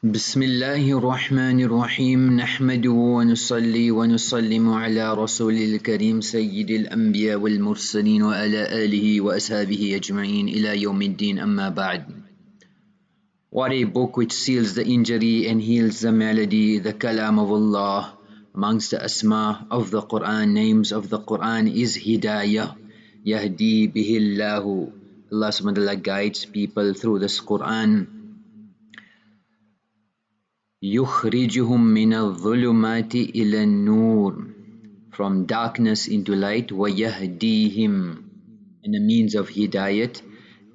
بسم الله الرحمن الرحيم نحمده ونصلي ونسلم على رسول الكريم سيد الأنبياء والمرسلين وعلى آله وأصحابه أجمعين إلى يوم الدين أما بعد. What a book which seals the injury and heals the malady, the Kalam of Allah. Amongst the Asma of the Qur'an, names of the Qur'an is Hidayah. Yahdi bihillahu. Allah subhanahu wa ta'ala guides people through this Qur'an. يخرجهم من الظلمات إلى النور, from darkness into light. ويهديهم, and a means of hidayat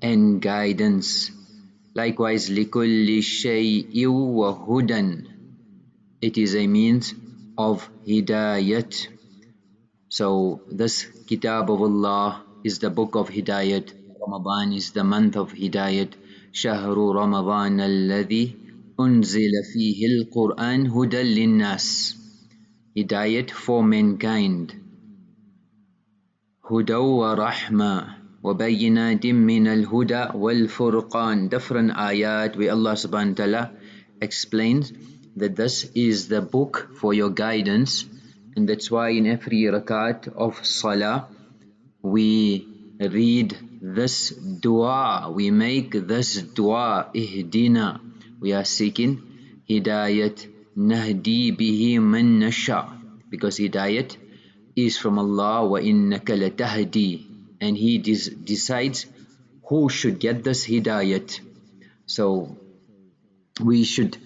and guidance. Likewise, لكل شيء وهدى, it is a means of hidayat. So this Kitab of Allah is the book of hidayat. Ramadan is the month of hidayat. شهر رمضان الذي أنزل فيه القرآن هدى للناس, hidayat for mankind. هدى ورحمة وبينات من الهدى والفرقان, different ayat where Allah subhanahu wa ta'ala explains that this is the book for your guidance. And that's why in every rakat of salah we read this dua, we make this dua, ihdina. We are seeking hidayat, nahdi bihi man nasha, because hidayat is from Allah. Wa innaka latahdi, and He decides who should get this hidayat. So we should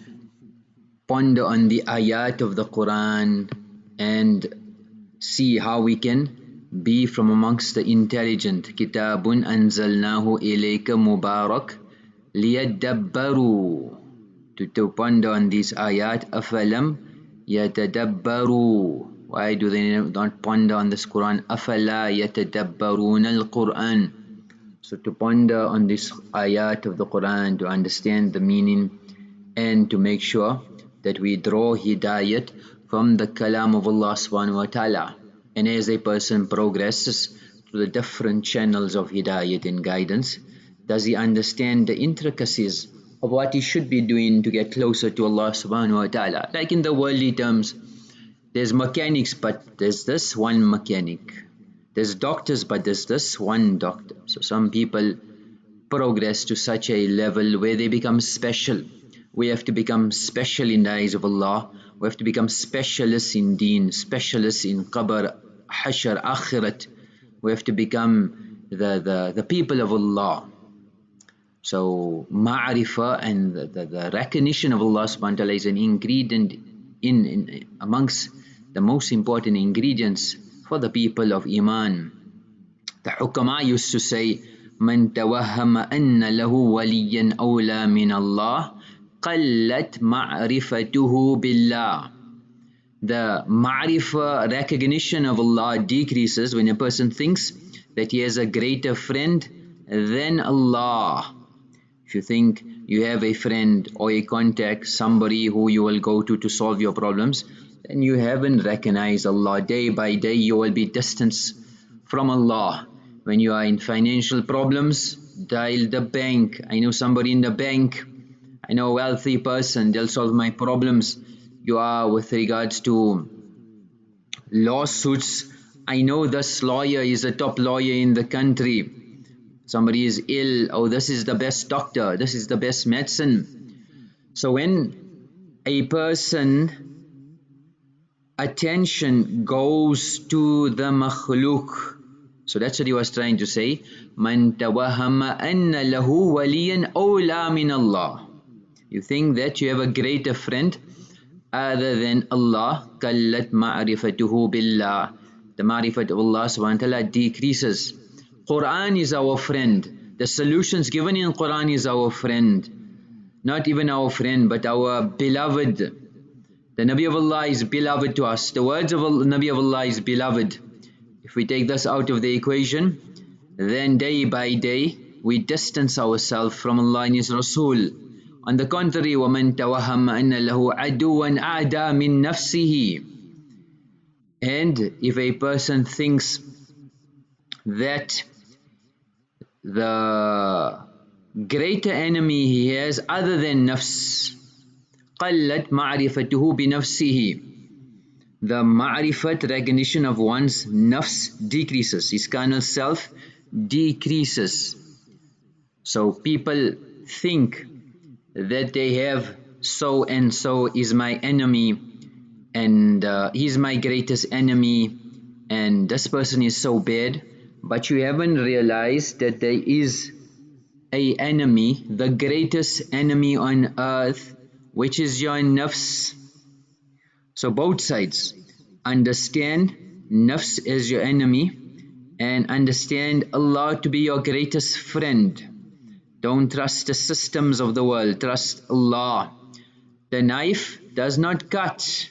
ponder on the ayat of the Quran and see how we can be from amongst the intelligent. Kitabun anzalnahu ilayka mubarak liyadabbaru, to ponder on these ayat. Afalam yatadabbaru, why do they not ponder on this Quran? Afala yatadabbaruna al-Quran, so to ponder on this ayat of the Quran, to understand the meaning and to make sure that we draw hidayat from the kalam of Allah subhanahu wa ta'ala. And as a person progresses to the different channels of hidayat and guidance, does he understand the intricacies of what he should be doing to get closer to Allah subhanahu wa ta'ala? Like in the worldly terms, there's mechanics, but there's this one mechanic. There's doctors, but there's this one doctor. So some people progress to such a level where they become special. We have to become special in the eyes of Allah. We have to become specialists in deen, specialists in qabr, hashr, akhirat. We have to become the people of Allah. So ma'rifah and the recognition of Allah subhanahu wa ta'ala is an ingredient in amongst the most important ingredients for the people of Iman. The hukama used to say, Man tawahhama anna lahu waliyan awla min Allah qallat ma'rifatuhu billah. The ma'rifah, recognition of Allah, decreases when a person thinks that he has a greater friend than Allah. If you think you have a friend or a contact, somebody who you will go to solve your problems, then you haven't recognized Allah. Day by day you will be distanced from Allah. When you are in financial problems, dial the bank. I know somebody in the bank, I know a wealthy person, they'll solve my problems. You are with regards to lawsuits, I know this lawyer is a top lawyer in the country. Somebody is ill, oh, this is the best doctor, this is the best medicine. So when a person attention goes to the makhluk, so that's what he was trying to say, man tawahama anna lahu waliyan awla min Allah. You think that you have a greater friend other than Allah, kallat ma'rifatuhu billah, the ma'rifat of Allah subhanahu wa ta'ala decreases. Quran is our friend. The solutions given in Quran is our friend. Not even our friend, but our beloved. The Nabi of Allah is beloved to us. The words of Nabi of Allah is beloved. If we take this out of the equation, then day by day we distance ourselves from Allah and His Rasul. On the contrary, وَمَنْ تَوَهَمَ أَنَّ لَهُ عَدُوًا أَعْدَى مِن نَفْسِهِ. And if a person thinks that the greater enemy he has other than nafs, قلت معرفته بنفسه. The ma'rifat, recognition of one's nafs, decreases. His carnal self decreases. So people think that they have so and so is my enemy, and he's my greatest enemy, and this person is so bad, but you haven't realized that there is a enemy, the greatest enemy on earth, which is your nafs. So both sides, understand nafs as your enemy and understand Allah to be your greatest friend. Don't trust the systems of the world, trust Allah. The knife does not cut.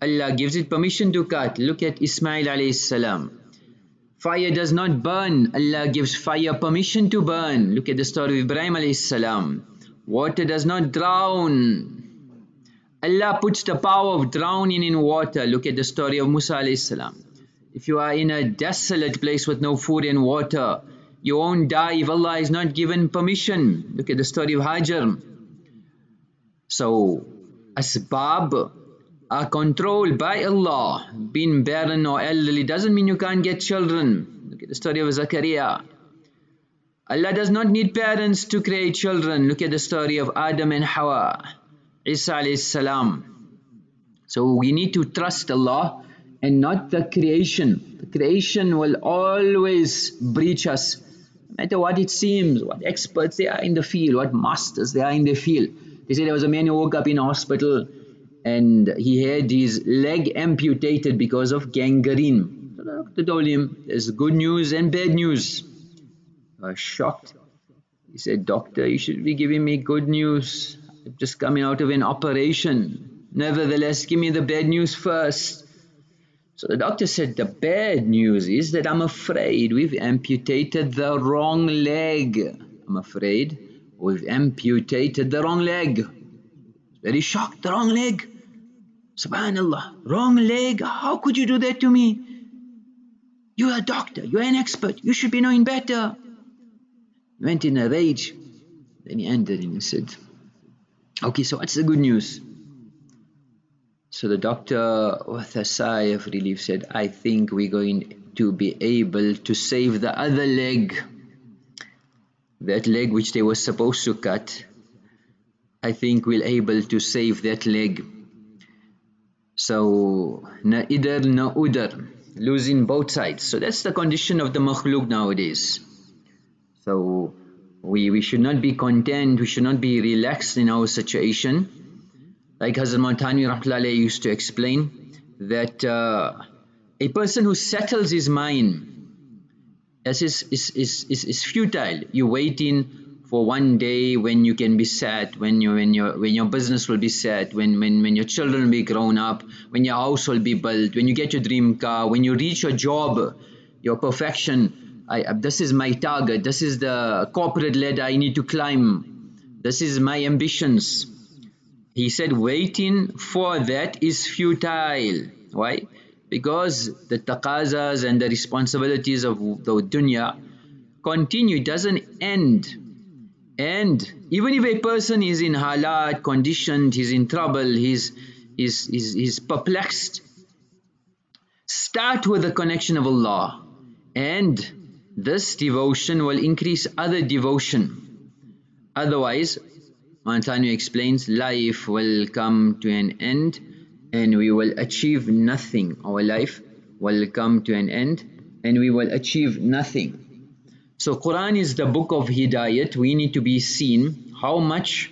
Allah gives it permission to cut. Look at Ismail alayhi salam. Fire does not burn. Allah gives fire permission to burn. Look at the story of Ibrahim alayhi salam. Water does not drown. Allah puts the power of drowning in water. Look at the story of Musa alayhi salam. If you are in a desolate place with no food and water, you won't die if Allah has not given permission. Look at the story of Hajar. So, asbab are controlled by Allah. Being barren or elderly doesn't mean you can't get children. Look at the story of Zakaria. Allah does not need parents to create children. Look at the story of Adam and Hawa, Isa alayhi salam. So we need to trust Allah and not the creation. The creation will always breach us, no matter what it seems, what experts they are in the field, what masters they are in the field. They say there was a man who woke up in a hospital and he had his leg amputated because of gangrene. So the doctor told him, there's good news and bad news. I was shocked. He said, doctor, you should be giving me good news. I'm just coming out of an operation. Nevertheless, give me the bad news first. So the doctor said, the bad news is that I'm afraid we've amputated the wrong leg. I'm afraid we've amputated the wrong leg. Very shocked, the wrong leg. Subhanallah, wrong leg, how could you do that to me? You're a doctor, you're an expert, you should be knowing better. He went in a rage. Then he ended and he said, okay, so what's the good news? So the doctor, with a sigh of relief, said, I think we're going to be able to save the other leg. That leg which they were supposed to cut, I think we're able to save that leg. So, na idar na udar, losing both sides. So that's the condition of the makhluk nowadays. So we should not be content, we should not be relaxed in our situation. Like Hazrat Ml Thanwi rahmatullahi used to explain that a person who settles his mind is futile. You're waiting for one day when you can be set, when your business will be set, when your children will be grown up, when your house will be built, when you get your dream car, when you reach your job, your perfection. This is my target, this is the corporate ladder I need to climb, this is my ambitions. He said waiting for that is futile. Why? Because the taqazas and the responsibilities of the dunya continue, it doesn't end. And even if a person is in halat, conditioned, he's in trouble, he's perplexed, start with the connection of Allah, and this devotion will increase other devotion. Otherwise, Ml Thanwi explains, life will come to an end and we will achieve nothing. Our life will come to an end and we will achieve nothing. So Quran is the book of Hidayat. We need to be seen how much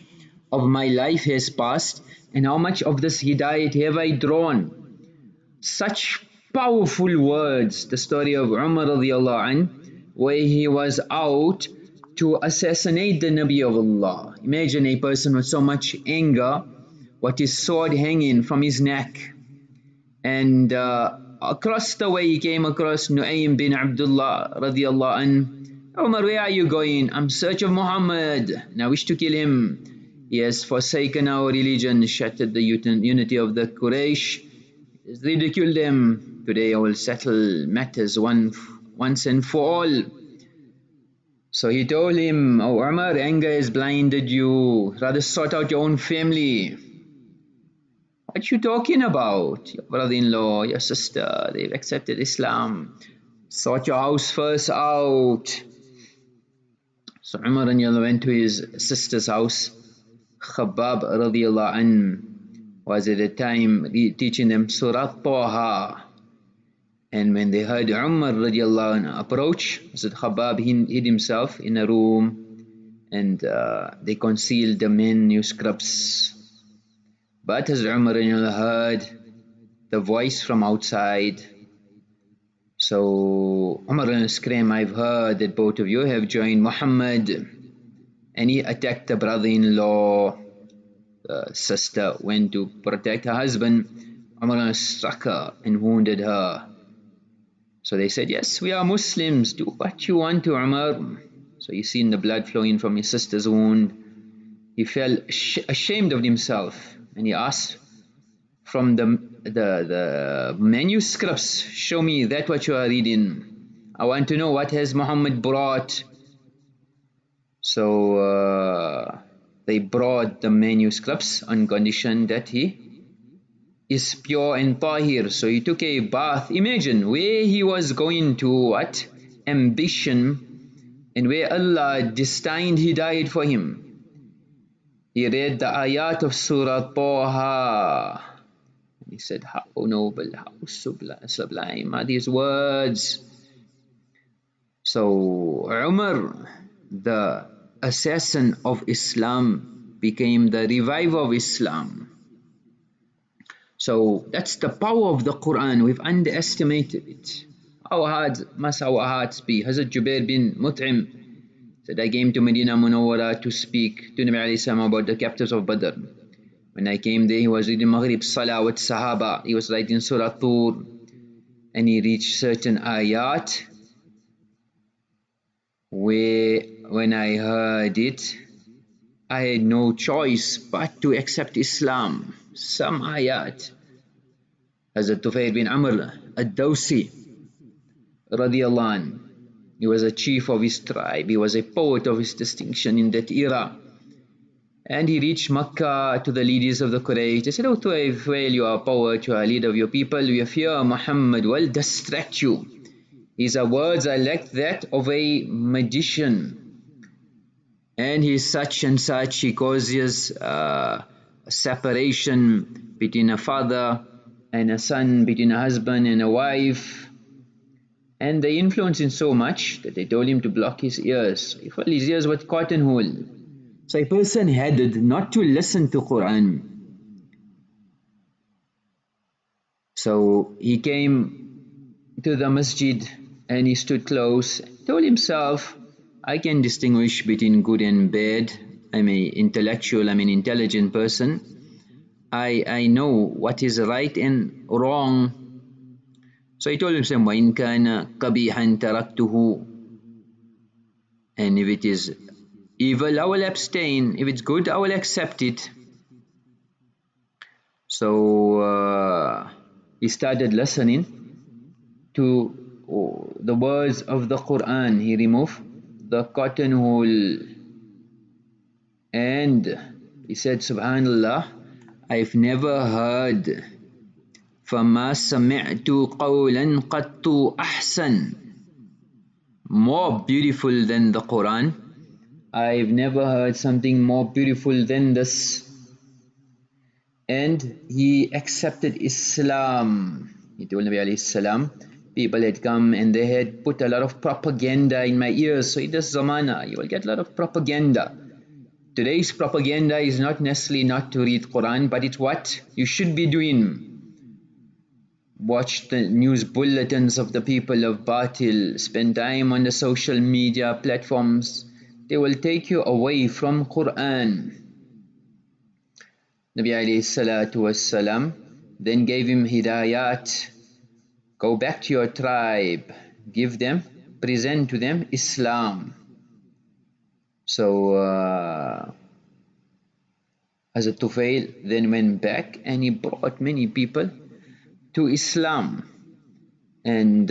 of my life has passed and how much of this Hidayat have I drawn. Such powerful words. The story of Umar radiallahu anh, where he was out to assassinate the Nabi of Allah. Imagine a person with so much anger, what his sword hanging from his neck. And across the way he came across Nu'aym bin Abdullah radiallahu anh. Umar, where are you going? I'm in search of Muhammad and I wish to kill him. He has forsaken our religion, shattered the unity of the Quraysh, has ridiculed them. Today I will settle matters once and for all. So he told him, oh Umar, anger has blinded you, rather sort out your own family. What you talking about? Your brother-in-law, your sister, they've accepted Islam. Sort your house first out. So Umar radiallahu went to his sister's house. Khabbab radiallahu an was at the time teaching them Surah Taha. And when they heard Umar radiallahu an approach, Hazrat Khabbab hid himself in a room, and they concealed the manuscripts. But Hazrat Umar radiallahu heard the voice from outside. So Umar screamed, I've heard that both of you have joined Muhammad. And he attacked the brother-in-law. The sister went to protect her husband. Umar struck her and wounded her. So they said, yes, we are Muslims. Do what you want to Umar. So he seen the blood flowing from his sister's wound. He felt ashamed of himself. And he asked from the manuscripts, show me that what you are reading. I want to know what has Muhammad brought. So they brought the manuscripts on condition that he is pure and tahir. So he took a bath. Imagine where he was going to, what? Ambition, and where Allah destined hidayat for him. He read the ayat of Surah Taha. He said, how noble, how sublime are these words. So Umar, the assassin of Islam, became the reviver of Islam. So that's the power of the Quran. We've underestimated it. How hard must our hearts be? Hazrat Jubair bin Mut'im said, I came to Medina Munawwara to speak to Nabi alayhi salam about the captives of Badr. When I came there, he was reading Maghrib Salah with Sahaba. He was writing Surah Tur, and he reached certain ayat where, when I heard it, I had no choice but to accept Islam. Some ayat. Hazrat Tufayl ibn Amr Ad-Dawsi radiyallahu anh, he was a chief of his tribe. He was a poet of his distinction in that era. And he reached Makkah to the leaders of the Quraysh. They said, oh Tufayl, you are a poet, you are a leader of your people, we fear Muhammad will distract you. His words are like that of a magician. And he is such and such, he causes separation between a father and a son, between a husband and a wife. And they influenced him so much that they told him to block his ears. He filled his ears with cotton wool. So a person had not to listen to Quran. So he came to the masjid and he stood close, told himself, I can distinguish between good and bad. I'm an intellectual, I'm an intelligent person. I know what is right and wrong. So he told himself, وَإِنْ كَانَ قَبِيحًا تَرَكْتُهُ. And if it is evil, I will abstain. If it's good, I will accept it. So he started listening to the words of the Quran. He removed the cotton wool and he said, Subhanallah, I've never heard فَمَا سَمِعْتُ قَوْلًا قَطُّ أَحْسَنَ, more beautiful than the Quran. I've never heard something more beautiful than this. And he accepted Islam. He told Nabi alayhi salam, people had come and they had put a lot of propaganda in my ears. So in this zamana, you will get a lot of propaganda. Today's propaganda is not necessarily not to read Quran, but it's what you should be doing. Watch the news bulletins of the people of Batil. Spend time on the social media platforms. They will take you away from Quran. Nabi alayhi salatu wassalam then gave him hidayat. Go back to your tribe. Give them, present to them Islam. So Hazrat Tufayl then went back and he brought many people to Islam. And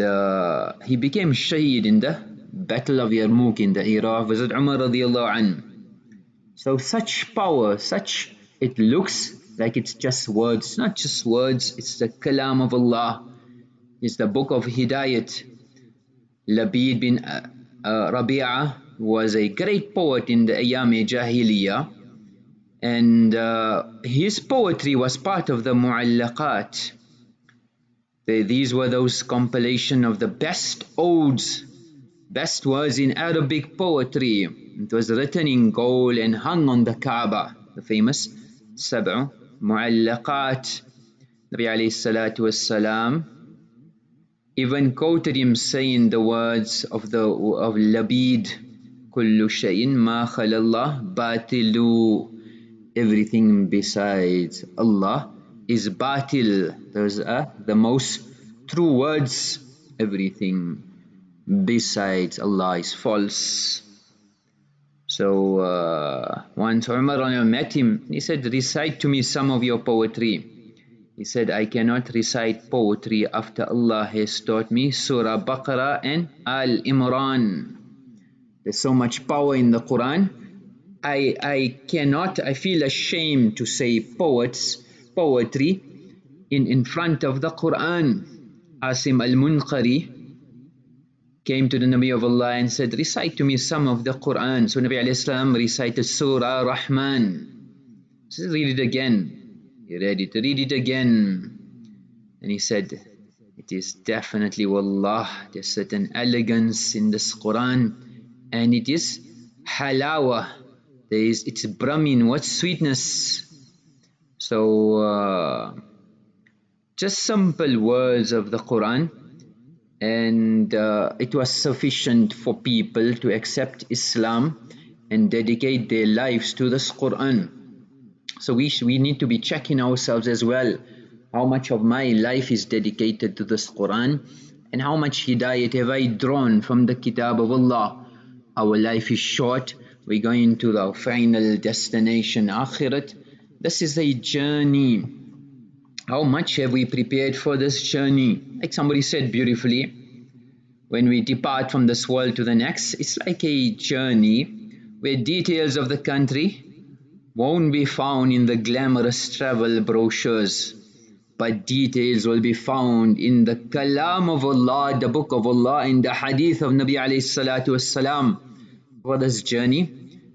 he became shaheed in the Battle of Yarmouk in the era of Hazrat Umar radiyallahu anhu. So such power, such, it looks like it's just words. It's not just words, it's the kalam of Allah. It's the book of Hidayat. Labeed bin Rabi'a was a great poet in the Ayyam Jahiliyyah, and his poetry was part of the Mu'allaqat. These were those compilation of the best odes, best words in Arabic poetry. It was written in gold and hung on the Kaaba, the famous Sab'u Mu'allaqat. Nabi alayhi salatu wassalam even quoted him saying the words of Labeed, Kullu shay'in ma khalallah batilu, everything besides Allah is batil. Those are the most true words. Everything besides Allah is false. So once Umar met him, he said, recite to me some of your poetry. He said, I cannot recite poetry after Allah has taught me Surah Baqarah and Al-Imran. There's so much power in the Quran. I cannot, I feel ashamed to say poetry in front of the Quran. Aasim al-Munqari came to the Nabi of Allah and said, recite to me some of the Quran. So Nabi alayhi salam recited Surah Rahman. He said, read it again. He read it, read it again. And he said, it is definitely, wallah, there's certain elegance in this Quran, and it is halawa. It's brahmin, what sweetness. So just simple words of the Quran, and it was sufficient for people to accept Islam and dedicate their lives to this Quran. So we need to be checking ourselves as well. How much of my life is dedicated to this Quran, and how much hidayat have I drawn from the Kitab of Allah? Our life is short. We're going to the final destination, Akhirat. This is a journey. How much have we prepared for this journey? Like somebody said beautifully, when we depart from this world to the next, it's like a journey where details of the country won't be found in the glamorous travel brochures, but details will be found in the Kalam of Allah, the Book of Allah, in the Hadith of Nabi alayhi salatu wassalam. For this journey,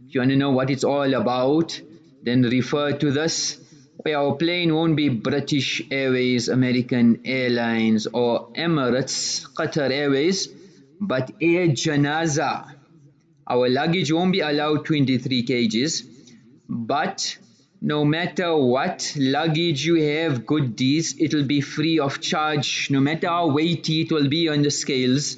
if you want to know what it's all about, then refer to this, where our plane won't be British Airways, American Airlines or Emirates, Qatar Airways, but Air Janaza. Our luggage won't be allowed 23 kgs, but no matter what luggage you have, good deeds, it will be free of charge. No matter how weighty it will be on the scales,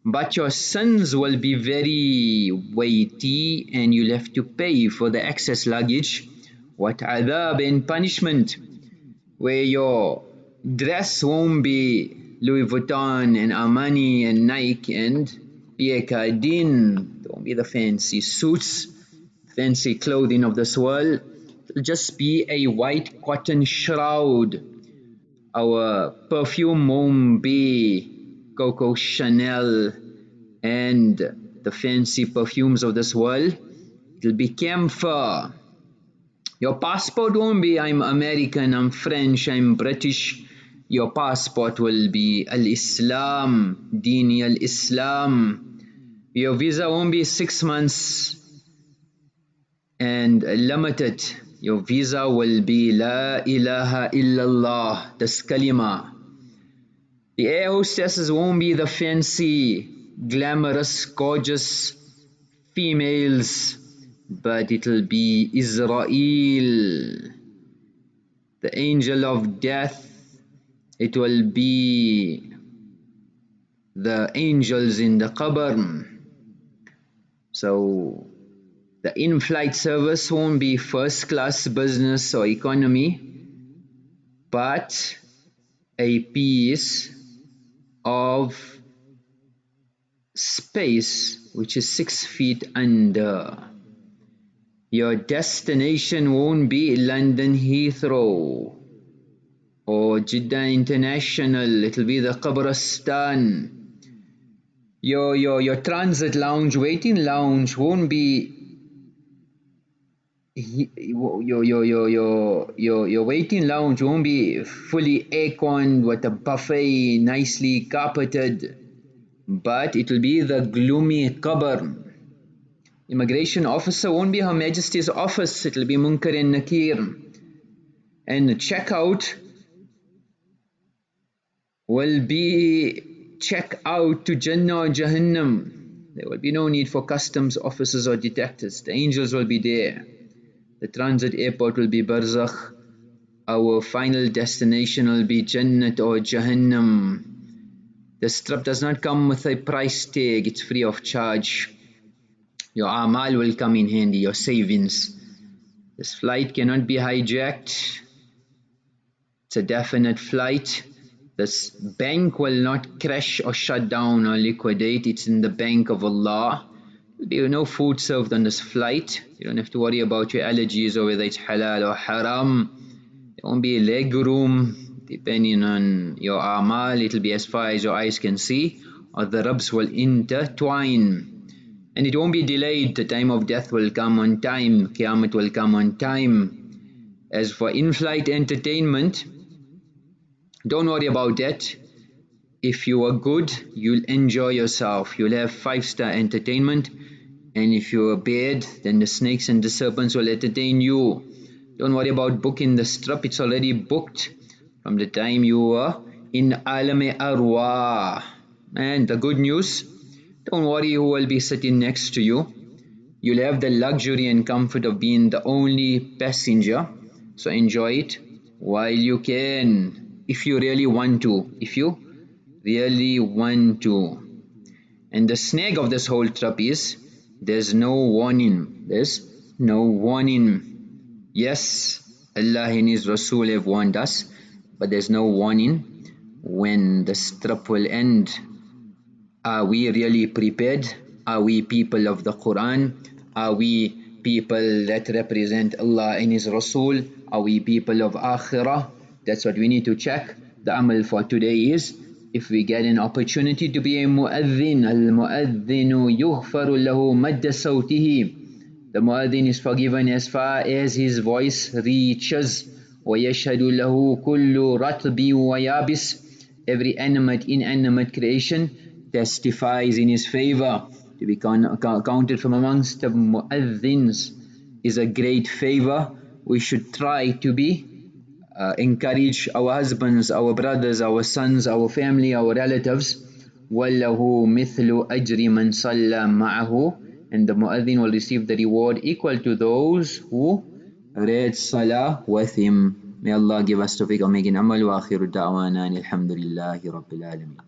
but your sins will be very weighty and you'll have to pay for the excess luggage. What adhab and punishment, where your dress won't be Louis Vuitton and Armani and Nike and Pierre Cardin. Don't be the fancy suits, fancy clothing of this world. It'll just be a white cotton shroud. Our perfume won't be Coco Chanel and the fancy perfumes of this world. It'll be camphor. Your passport won't be I'm American, I'm French, I'm British. Your passport will be Al-Islam, Dini Al-Islam. Your visa won't be 6 months and limited. Your visa will be La ilaha illallah, this kalima. The air hostesses won't be the fancy, glamorous, gorgeous females, but it'll be Israel, the angel of death. It will be the angels in the qabr. So the in-flight service won't be first class, business or economy, but a piece of space which is 6 feet under. Your destination won't be London Heathrow or Jeddah International. It'll be the Qabristan. Your transit lounge, waiting lounge won't be your waiting lounge won't be fully air-conned with a buffet nicely carpeted, but it will be the gloomy qabr. Immigration officer won't be Her Majesty's office, it will be Munkar and Nakir. And the checkout will be check out to Jannah or Jahannam. There will be no need for customs officers or detectives. The angels will be there. The transit airport will be Barzakh. Our final destination will be Jannat or Jahannam. The strap does not come with a price tag, it's free of charge. Your amal will come in handy, your savings. This flight cannot be hijacked. It's a definite flight. This bank will not crash or shut down or liquidate. It's in the bank of Allah. There will be no food served on this flight. You don't have to worry about your allergies or whether it's halal or haram. There won't be a leg room. Depending on your amal, it will be as far as your eyes can see, or the ribs will intertwine. And it won't be delayed. The time of death will come on time. Qiyamah will come on time. As for in-flight entertainment, don't worry about that. If you are good, you'll enjoy yourself. You'll have 5-star entertainment. And if you are bad, then the snakes and the serpents will entertain you. Don't worry about booking the strap. It's already booked from the time you were in Alam Arwa. And the good news, don't worry who will be sitting next to you. You'll have the luxury and comfort of being the only passenger. So enjoy it while you can, if you really want to. If you really want to. And the snag of this whole trip is there's no warning. There's no warning. Yes, Allah and His Rasul have warned us, but there's no warning when the trip will end. Are we really prepared? Are we people of the Quran? Are we people that represent Allah and His Rasul? Are we people of Akhirah? That's what we need to check. The amal for today is, if we get an opportunity to be a mu'adhin, al-mu'adhinu yughfaru lahu madda sawtihi. The mu'adhin is forgiven as far as his voice reaches. وَيَشْهَدُ لَهُ كُلُّ رَطْبٍ وَيَابِسٍ. Every animate, inanimate creation testifies in his favor. To be counted from amongst the mu'adhins is a great favor. We should try to be encourage our husbands, our brothers, our sons, our family, our relatives. وَلَهُ مِثْلُ أَجْرِ مَنْ صَلَّى مَعَهُ. And the mu'adhin will receive the reward equal to those who read salah with him. May Allah give us tawfiq of making amal. Wa akhiru da'wana alhamdulillahi rabbil alameen.